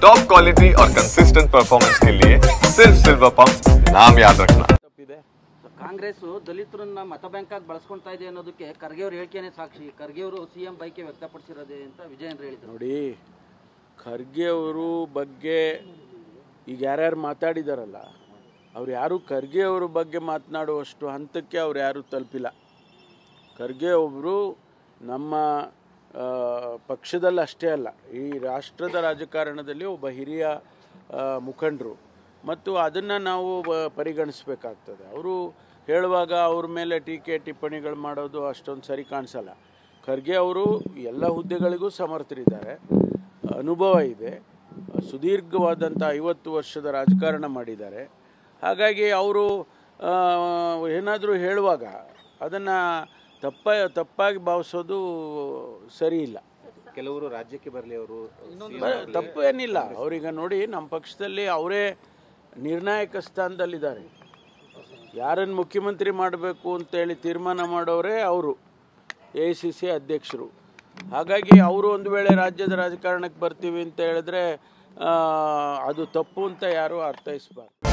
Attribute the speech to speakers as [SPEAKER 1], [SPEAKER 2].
[SPEAKER 1] Top quality और consistent performance के लिए सिर्फ सिल्वर पंप नाम याद रखना।
[SPEAKER 2] ಕಾಂಗ್ರೆಸ್ ದಲಿತರನ್ನ ಮತ ಬ್ಯಾಂಕ್ ಆಗಿ ಬಳಸ್ಕೊಂತಾ ಇದೆ ಅನ್ನೋದಕ್ಕೆ ಖರ್ಗೆ ಅವರು ಹೇಳಿಕೆನೇ ಸಾಕ್ಷಿ. ಖರ್ಗೆ ಅವರು ಸಿಎಂ ಬೈಕೆ ವ್ಯಕ್ತಪಡಿಸಿರೋದೇ ಅಂತ ವಿಜಯೇಂದ್ರ ಹೇಳಿದರು.
[SPEAKER 3] ನೋಡಿ, ಖರ್ಗೆ ಅವರು ಬಗ್ಗೆ ಈಗ ಯಾರ್ಯಾರು ಮಾತಾಡಿದಾರಲ್ಲ, ಅವ್ರು ಯಾರು ಖರ್ಗೆ ಅವ್ರ ಬಗ್ಗೆ ಮಾತನಾಡುವಷ್ಟು ಹಂತಕ್ಕೆ ಅವ್ರು ಯಾರೂ ತಲುಪಿಲ್ಲ. ಖರ್ಗೆ ಒಬ್ಬರು ನಮ್ಮ ಪಕ್ಷದಲ್ಲಿ ಅಷ್ಟೇ ಅಲ್ಲ, ಈ ರಾಷ್ಟ್ರದ ರಾಜಕಾರಣದಲ್ಲಿ ಒಬ್ಬ ಹಿರಿಯ ಮುಖಂಡರು, ಮತ್ತು ಅದನ್ನು ನಾವು ಪರಿಗಣಿಸಬೇಕಾಗ್ತದೆ. ಅವರು ಹೇಳುವಾಗ ಅವ್ರ ಮೇಲೆ ಟೀಕೆ ಟಿಪ್ಪಣಿಗಳು ಮಾಡೋದು ಅಷ್ಟೊಂದು ಸರಿ ಕಾಣಿಸಲ್ಲ. ಖರ್ಗೆ ಅವರು ಎಲ್ಲ ಹುದ್ದೆಗಳಿಗೂ ಸಮರ್ಥರಿದ್ದಾರೆ, ಅನುಭವ ಇದೆ, ಸುದೀರ್ಘವಾದಂಥ 50 ವರ್ಷದ ರಾಜಕಾರಣ ಮಾಡಿದ್ದಾರೆ. ಹಾಗಾಗಿ ಅವರು ಏನಾದರೂ ಹೇಳುವಾಗ ಅದನ್ನು ತಪ್ಪಾಗಿ ಭಾವಿಸೋದು ಸರಿ ಇಲ್ಲ.
[SPEAKER 4] ಕೆಲವರು ರಾಜ್ಯಕ್ಕೆ ಬರಲಿ, ಅವರು
[SPEAKER 3] ತಪ್ಪು ಏನಿಲ್ಲ. ಅವರೀಗ ನೋಡಿ, ನಮ್ಮ ಪಕ್ಷದಲ್ಲಿ ಅವರೇ ನಿರ್ಣಾಯಕ ಸ್ಥಾನದಲ್ಲಿದ್ದಾರೆ. ಯಾರನ್ನು ಮುಖ್ಯಮಂತ್ರಿ ಮಾಡಬೇಕು ಅಂತೇಳಿ ತೀರ್ಮಾನ ಮಾಡೋರೇ ಅವರು, AICC ಅಧ್ಯಕ್ಷರು. ಹಾಗಾಗಿ ಅವರು ಒಂದು ವೇಳೆ ರಾಜ್ಯದ ರಾಜಕಾರಣಕ್ಕೆ ಬರ್ತೀವಿ ಅಂತ ಹೇಳಿದ್ರೆ ಅದು ತಪ್ಪು ಅಂತ ಯಾರೂ ಅರ್ಥೈಸಬಾರ್ದು.